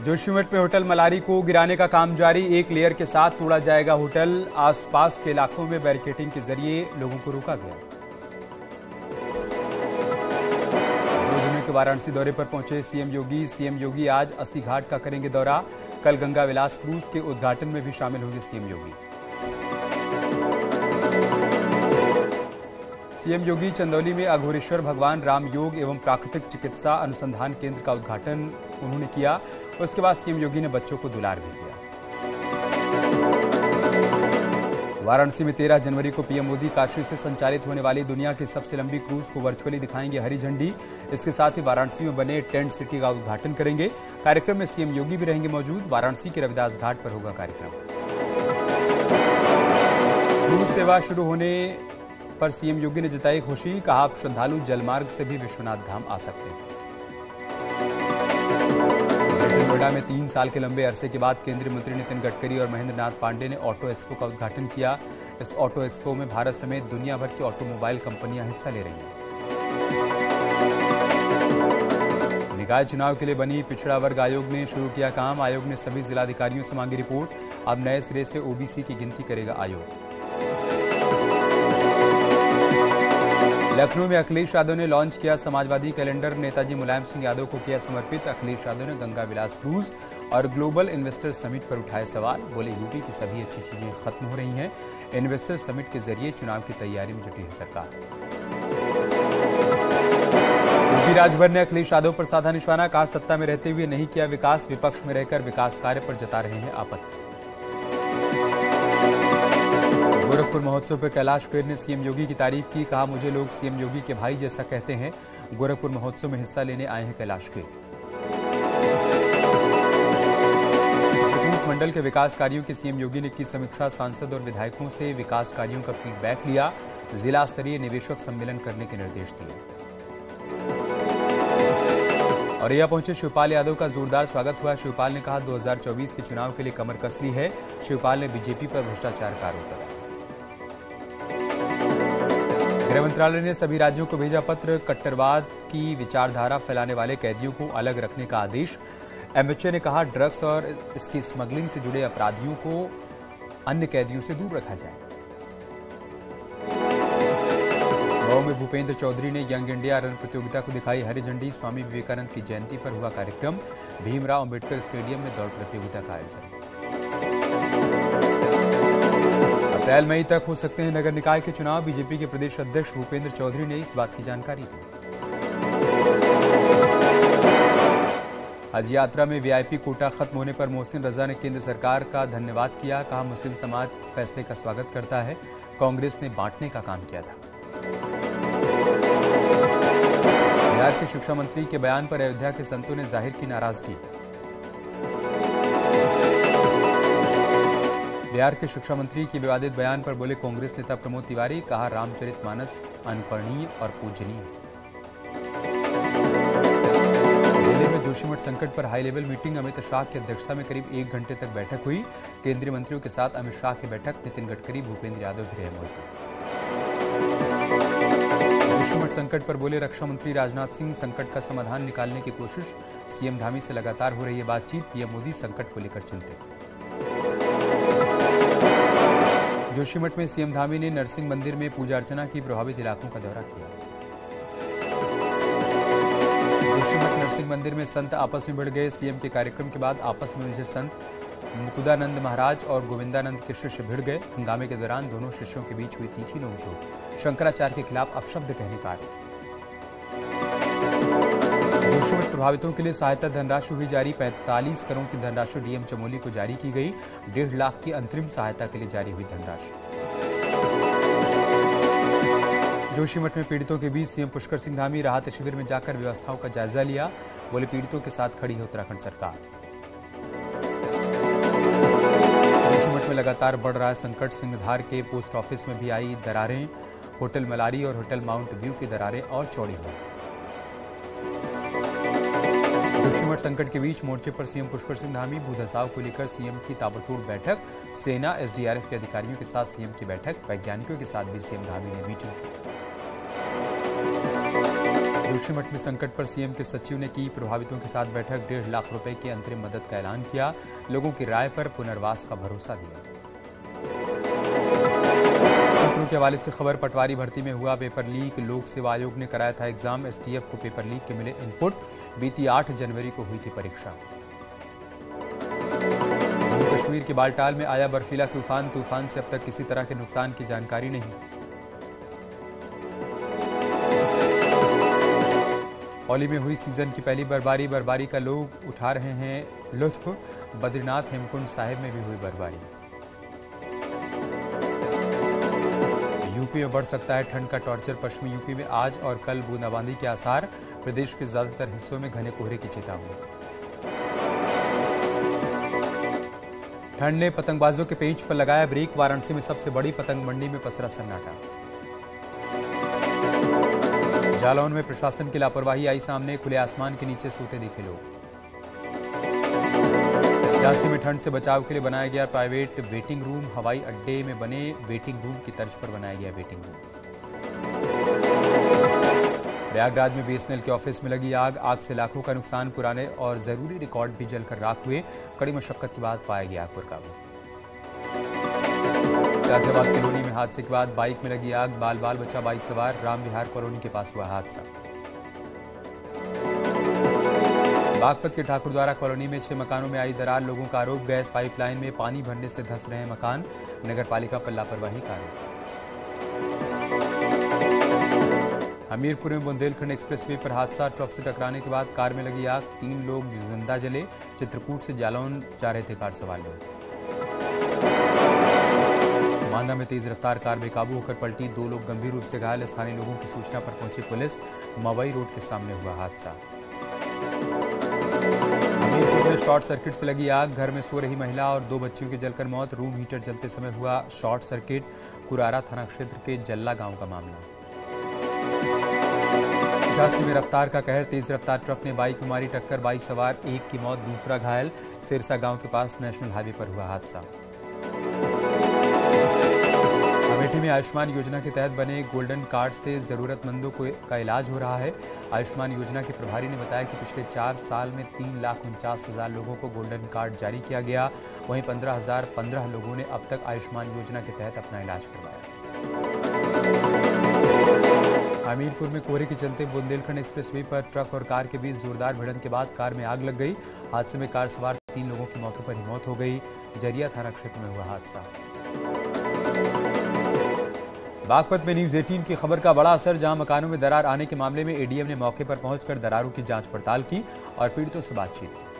जोशीमठ में होटल मलारी को गिराने का काम जारी। एक लेयर के साथ तोड़ा जाएगा होटल। आसपास के इलाकों में बैरिकेडिंग के जरिए लोगों को रोका गया। 2 दिनों के वाराणसी दौरे पर पहुंचे सीएम योगी। सीएम योगी आज अस्सी घाट का करेंगे दौरा। कल गंगा विलास क्रूज के उद्घाटन में भी शामिल होंगे सीएम योगी। सीएम योगी चंदौली में अघोरेश्वर भगवान राम योग एवं प्राकृतिक चिकित्सा अनुसंधान केंद्र का उद्घाटन उन्होंने किया। उसके बाद सीएम योगी ने बच्चों को दुलार भी दिया। वाराणसी में 13 जनवरी को पीएम मोदी काशी से संचालित होने वाली दुनिया की सबसे लंबी क्रूज को वर्चुअली दिखाएंगे हरी झंडी। इसके साथ ही वाराणसी में बने टेंट सिटी का उद्घाटन करेंगे। कार्यक्रम में सीएम योगी भी रहेंगे मौजूद। वाराणसी के रविदास घाट पर होगा कार्यक्रम। क्रूज सेवा शुरू होने पर सीएम योगी ने जताई खुशी। कहा, आप श्रद्धालु जलमार्ग से भी विश्वनाथ धाम आ सकते हैं। नोएडा में 3 साल के लंबे अरसे के बाद केंद्रीय मंत्री नितिन गडकरी और महेंद्र नाथ पांडे ने ऑटो एक्सपो का उद्घाटन किया। इस ऑटो एक्सपो में भारत समेत दुनिया भर की ऑटोमोबाइल कंपनियां हिस्सा ले रही हैं। निकाय चुनाव के लिए बनी पिछड़ा वर्ग आयोग ने शुरू किया काम। आयोग ने सभी जिलाधिकारियों से मांगी रिपोर्ट। अब नए सिरे से ओबीसी की गिनती करेगा आयोग। लखनऊ में अखिलेश यादव ने लॉन्च किया समाजवादी कैलेंडर। नेताजी मुलायम सिंह यादव को किया समर्पित। अखिलेश यादव ने गंगा विलास क्रूज और ग्लोबल इन्वेस्टर समिट पर उठाए सवाल। बोले, यूपी की सभी अच्छी चीजें खत्म हो रही हैं। इन्वेस्टर समिट के जरिए चुनाव की तैयारी में जुटी है सरकार। यूपी राजभर ने अखिलेश यादव पर साधा निशाना। कहा, सत्ता में रहते हुए नहीं किया विकास। विपक्ष में रहकर विकास कार्य पर जता रहे हैं आपत्ति। गोरखपुर महोत्सव पर कैलाश खेर ने सीएम योगी की तारीफ की। कहा, मुझे लोग सीएम योगी के भाई जैसा कहते हैं। गोरखपुर महोत्सव में हिस्सा लेने आए हैं कैलाश खेर। मंडल के विकास कार्यों की सीएम योगी ने की समीक्षा। सांसद और विधायकों से विकास कार्यों का फीडबैक लिया। जिला स्तरीय निवेशक सम्मेलन करने के निर्देश दिए। औरैया पहुंचे शिवपाल यादव का जोरदार स्वागत हुआ। शिवपाल ने कहा, 2024 के चुनाव के लिए कमर कस ली है। शिवपाल ने बीजेपी पर भ्रष्टाचार का आरोप लगाया। गृह मंत्रालय ने सभी राज्यों को भेजा पत्र। कट्टरवाद की विचारधारा फैलाने वाले कैदियों को अलग रखने का आदेश। एमएचए ने कहा, ड्रग्स और इसकी स्मगलिंग से जुड़े अपराधियों को अन्य कैदियों से दूर रखा जाए। मऊ में भूपेंद्र चौधरी ने यंग इंडिया रन प्रतियोगिता को दिखाई हरी झंडी। स्वामी विवेकानंद की जयंती पर हुआ कार्यक्रम। भीमराव अंबेडकर स्टेडियम में दौड़ प्रतियोगिता का आयोजन। अप्रैल मई तक हो सकते हैं नगर निकाय के चुनाव। बीजेपी के प्रदेश अध्यक्ष भूपेंद्र चौधरी ने इस बात की जानकारी दी। हज यात्रा में वीआईपी कोटा खत्म होने पर मोहसिन रजा ने केंद्र सरकार का धन्यवाद किया। कहा, मुस्लिम समाज फैसले का स्वागत करता है। कांग्रेस ने बांटने का काम किया था। बिहार के शिक्षा मंत्री के बयान पर अयोध्या के संतों ने जाहिर की नाराजगी। बिहार के शिक्षा मंत्री के विवादित बयान पर बोले कांग्रेस नेता प्रमोद तिवारी। कहा, रामचरितमानस अनुकरणीय और पूजनीय। दिल्ली में जोशीमठ संकट पर high level meeting. Amit Shah की अध्यक्षता में करीब 1 घंटे तक बैठक हुई। केंद्रीय मंत्रियों के साथ अमित शाह की बैठक। नितिन गडकरी, भूपेंद्र यादव भी रहे मौजूद। जोशीमठ संकट पर बोले रक्षा मंत्री राजनाथ सिंह। संकट का समाधान निकालने की कोशिश। सीएम धामी से लगातार हो रही है बातचीत। पीएम मोदी संकट को लेकर चिंतित। जोशीमठ में सीएम धामी ने नरसिंह मंदिर में पूजा अर्चना की। प्रभावित इलाकों का दौरा किया। जोशीमठ नरसिंह मंदिर में संत आपस में भिड़ गए। सीएम के कार्यक्रम के बाद आपस में उलझे संत। मुकुदानंद महाराज और गोविंदानंद के शिष्य भिड़ गए। हंगामे के दौरान दोनों शिष्यों के बीच हुई तीखी नोकझोंक। शंकराचार्य के खिलाफ अपशब्द कहने का आरोप। जोशीमठ प्रभावितों के लिए सहायता धनराशि हुई जारी। 45 करोड़ की धनराशि डीएम चमोली को जारी की गई। 1.5 लाख की अंतरिम सहायता के लिए जारी हुई धनराशि। जोशीमठ में पीड़ितों के बीच सीएम पुष्कर सिंह धामी। राहत शिविर में जाकर व्यवस्थाओं का जायजा लिया। बोले, पीड़ितों के साथ खड़ी है उत्तराखंड सरकार। जोशीमठ में लगातार बढ़ रहा है संकट। सिंहधार के पोस्ट ऑफिस में भी आई दरारें। होटल मलारी और होटल माउंट व्यू की दरारें और चौड़ी हुई। जोशीमठ संकट के बीच मोर्चे पर सीएम पुष्कर सिंह धामी। भूधसाव को लेकर सीएम की ताबड़तोड़ बैठक। सेना एसडीआरएफ के अधिकारियों के साथ सीएम की बैठक। वैज्ञानिकों के साथ भी सीएम धामी ने मीटिंग की। जोशीमठ में संकट पर सीएम के सचिव ने की प्रभावितों के साथ बैठक। 1.5 लाख रुपए की अंतरिम मदद का ऐलान किया। लोगों की राय पर पुनर्वास का भरोसा दिया। सूत्रों के हवाले से खबर, पटवारी भर्ती में हुआ पेपर लीक। लोक सेवा आयोग ने कराया था एग्जाम। एसटीएफ को पेपर लीक के मिले इनपुट। बीती 8 जनवरी को हुई थी परीक्षा। जम्मू कश्मीर के बालटाल में आया बर्फीला तूफान। तूफान से अब तक किसी तरह के नुकसान की जानकारी नहीं। औली में हुई सीजन की पहली बर्फबारी का लोग उठा रहे हैं लुत्फ। बद्रीनाथ हेमकुंड साहिब में भी हुई बर्फबारी। यूपी में बढ़ सकता है ठंड का टॉर्चर। पश्चिमी यूपी में आज और कल बूंदाबांदी के आसार। प्रदेश के ज्यादातर हिस्सों में घने कोहरे की चेतावनी। ठंड ने पतंगबाजों के पेच पर लगाया ब्रेक। वाराणसी में सबसे बड़ी पतंग मंडी में पसरा सन्नाटा। जालौन में प्रशासन की लापरवाही आई सामने। खुले आसमान के नीचे सोते दिखे लोग। झांसी में ठंड से बचाव के लिए बनाया गया प्राइवेट वेटिंग रूम। हवाई अड्डे में बने वेटिंग रूम की तर्ज पर बनाया गया वेटिंग रूम। प्रयागराज में बीएसएनएल के ऑफिस में लगी आग। आग से लाखों का नुकसान। पुराने और जरूरी रिकॉर्ड भी जलकर राख हुए। कड़ी मशक्कत के बाद पाया गया आग पर काबू। गाजियाबाद कॉलोनी में हादसे के बाद बाइक में लगी आग। बाल बचा बाइक सवार। राम विहार कॉलोनी के पास हुआ हादसा। बागपत के ठाकुरद्वारा कॉलोनी में 6 मकानों में आई दरार। लोगों का आरोप, गैस पाइपलाइन में पानी भरने से धंस रहे मकान। नगर पालिका पर लापरवाही का आरोप। हमीरपुर में बुंदेलखंड एक्सप्रेसवे पर हादसा। ट्रक से टकराने के बाद कार में लगी आग। 3 लोग जिंदा जले। चित्रकूट से जालौन जा रहे थे कार सवार लोग। मांदा में तेज रफ्तार कार बेकाबू होकर पलटी। 2 लोग गंभीर रूप से घायल। स्थानीय लोगों की सूचना पर पहुंची पुलिस। मवई रोड के सामने हुआ हादसा। हमीरपुर में शॉर्ट सर्किट से लगी आग। घर में सो रही महिला और 2 बच्चियों की जलकर मौत। रूम हीटर जलते समय हुआ शॉर्ट सर्किट। कुरारा थाना क्षेत्र के जल्ला गांव का मामला। झांसी में रफ्तार का कहर। तेज रफ्तार ट्रक ने बाइक में मारी टक्कर। बाइक सवार 1 की मौत, दूसरा घायल। सिरसा गांव के पास नेशनल हाईवे पर हुआ हादसा। अमेठी में आयुष्मान योजना के तहत बने गोल्डन कार्ड से जरूरतमंदों का इलाज हो रहा है। आयुष्मान योजना के प्रभारी ने बताया कि पिछले 4 साल में 3,49,000 लोगों को गोल्डन कार्ड जारी किया गया। वहीं 15,015 लोगों ने अब तक आयुष्मान योजना के तहत अपना इलाज करवाया। हमीरपुर में कोहरे के चलते बुंदेलखंड एक्सप्रेसवे पर ट्रक और कार के बीच जोरदार भिड़ंत के बाद कार में आग लग गई। हादसे में कार सवार 3 लोगों की मौके पर ही मौत हो गई। जरिया थाना क्षेत्र में हुआ हादसा। बागपत में न्यूज 18 की खबर का बड़ा असर। जहां मकानों में दरार आने के मामले में एडीएम ने मौके पर पहुंचकर दरारों की जांच पड़ताल की और पीड़ितों से बातचीत की।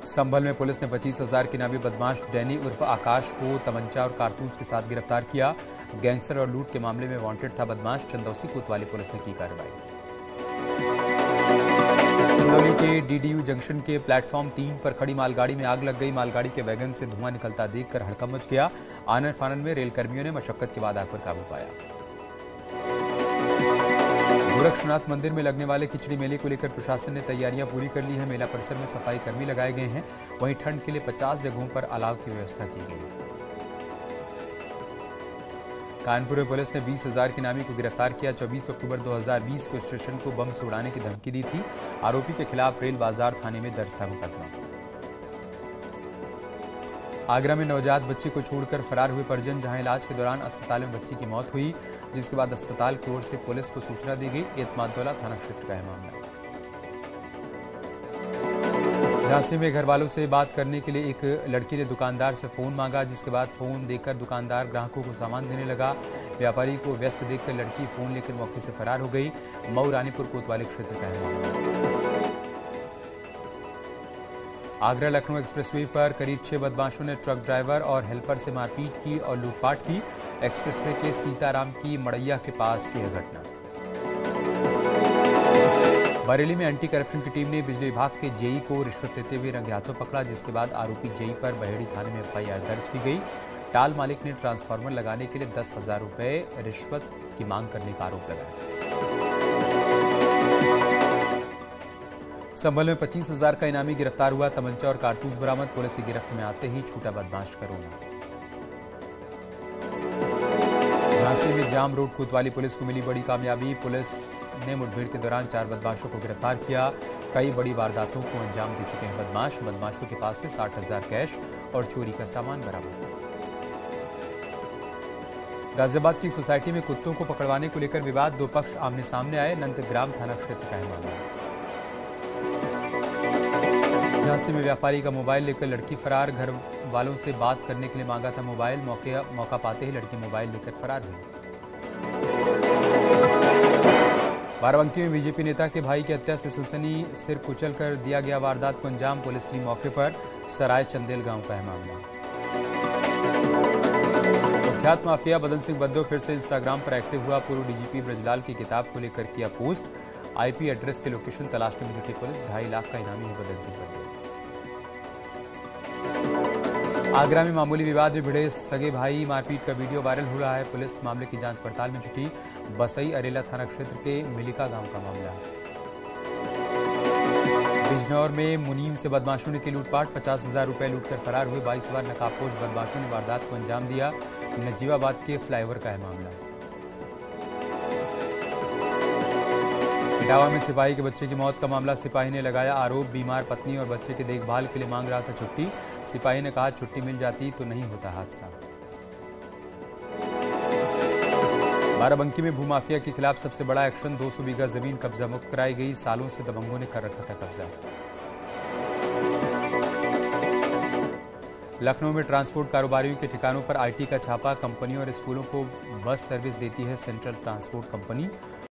संभल में पुलिस ने 25,000 के नामी बदमाश डैनी उर्फ आकाश को तमंचा और कारतूस के साथ गिरफ्तार किया। गैंगस्टर और लूट के मामले में वांटेड था बदमाश। चंदौसी कोतवाली पुलिस ने की कार्रवाई। चंदौली के डीडीयू जंक्शन के प्लेटफॉर्म 3 पर खड़ी मालगाड़ी में आग लग गई। मालगाड़ी के वैगन से धुआं निकलता देखकर हड़कंप मच गया। आनन फानन में रेल कर्मियों ने मशक्कत के बाद आग पर काबू पाया। गोरक्षनाथ मंदिर में लगने वाले खिचड़ी मेले को लेकर प्रशासन ने तैयारियां पूरी कर ली है। मेला परिसर में सफाई कर्मी लगाए गए हैं। वहीं ठंड के लिए 50 जगहों पर अलाव की व्यवस्था की गई है। कानपुर में पुलिस ने 20,000 के नामी को गिरफ्तार किया। 24 अक्टूबर 2020 को स्टेशन को बम से उड़ाने की धमकी दी थी। आरोपी के खिलाफ रेल बाजार थाने में दर्ज था मुकदमा। आगरा में नवजात बच्ची को छोड़कर फरार हुए परिजन। जहां इलाज के दौरान अस्पताल में बच्ची की मौत हुई, जिसके बाद अस्पताल की ओर से पुलिस को सूचना दी गई। एतमादौला थाना क्षेत्र का है मामला। झांसी में घर वालों से बात करने के लिए एक लड़की ने दुकानदार से फोन मांगा, जिसके बाद फोन देकर दुकानदार ग्राहकों को सामान देने लगा। व्यापारी को व्यस्त देखकर लड़की फोन लेकर मौके से फरार हो गई। मऊ रानीपुर कोतवाली क्षेत्र का है मामला। आगरा लखनऊ एक्सप्रेसवे पर करीब 6 बदमाशों ने ट्रक ड्राइवर और हेल्पर से मारपीट की और लूटपाट की। एक्सप्रेसवे के सीताराम की मड़ैया के पास की यह घटना। बरेली में एंटी करप्शन की टीम ने बिजली विभाग के जेई को रिश्वत लेते हुए रंगे हाथों पकड़ा, जिसके बाद आरोपी जेई पर बहेड़ी थाने में एफआईआर दर्ज की गई। टाल मालिक ने ट्रांसफार्मर लगाने के लिए 10,000 रुपए रिश्वत की मांग करने का आरोप लगाया। संभल में 25,000 का इनामी गिरफ्तार हुआ। तमंचा और कारतूस बरामद। पुलिस की गिरफ्त में आते ही छूटा बदमाश का रोना। झांसी झांसी में जाम रोड कोतवाली पुलिस को मिली बड़ी कामयाबी। पुलिस ने मुठभेड़ के दौरान 4 बदमाशों को गिरफ्तार किया। कई बड़ी वारदातों को अंजाम दे चुके हैं बदमाशों के पास से 60,000 कैश और चोरी का सामान बरामद। गाजियाबाद की सोसाइटी में कुत्तों को पकड़वाने को लेकर विवाद, दो पक्ष आमने सामने आए। नंदग्राम थाना क्षेत्र का है मामला। झांसी में व्यापारी का मोबाइल लेकर लड़की फरार। घर वालों से बात करने के लिए मांगा था मोबाइल। मौका पाते ही लड़की मोबाइल लेकर फरार हुई। बाराबंकी में बीजेपी नेता के भाई की हत्या से सनसनी, सिर कुचल कर दिया गया वारदात को अंजाम। पुलिस टीम मौके पर। सराय चंदेल गांव का है मामला। कुख्यात माफिया बदन सिंह बद्दो फिर से इंस्टाग्राम पर एक्टिव हुआ। पूर्व डीजीपी ब्रजलाल की किताब को लेकर किया पोस्ट। आईपी एड्रेस के लोकेशन तलाशने में जुटी पुलिस। 2.5 लाख का इनामी है बदन सिंह बद्दो। आगरा में मामूली विवाद में भिड़े सगे भाई, मारपीट का वीडियो वायरल हो रहा है। पुलिस मामले की जांच पड़ताल में जुटी। बसई अरेला थाना क्षेत्र के मिलिका गांव का मामला। बिजनौर में मुनीम से बदमाशों ने की लूटपाट। 50,000 रुपए लूटकर फरार हुए 22 सवार नकाबपोश बदमाशों ने वारदात को अंजाम दिया। नजीबाबाद के फ्लाईओवर का है मामला। इटावा में सिपाही के बच्चे की मौत का मामला। सिपाही ने लगाया आरोप, बीमार पत्नी और बच्चे की देखभाल के लिए मांग रहा था छुट्टी। सिपाही ने कहा छुट्टी मिल जाती तो नहीं होता हादसा। बाराबंकी में भूमाफिया के खिलाफ सबसे बड़ा एक्शन। 200 बीघा जमीन कब्जा मुक्त कराई गई। सालों से दबंगों ने कर रखा था कब्जा। लखनऊ में ट्रांसपोर्ट कारोबारियों के ठिकानों पर आईटी का छापा। कंपनियों और स्कूलों को बस सर्विस देती है सेंट्रल ट्रांसपोर्ट कंपनी।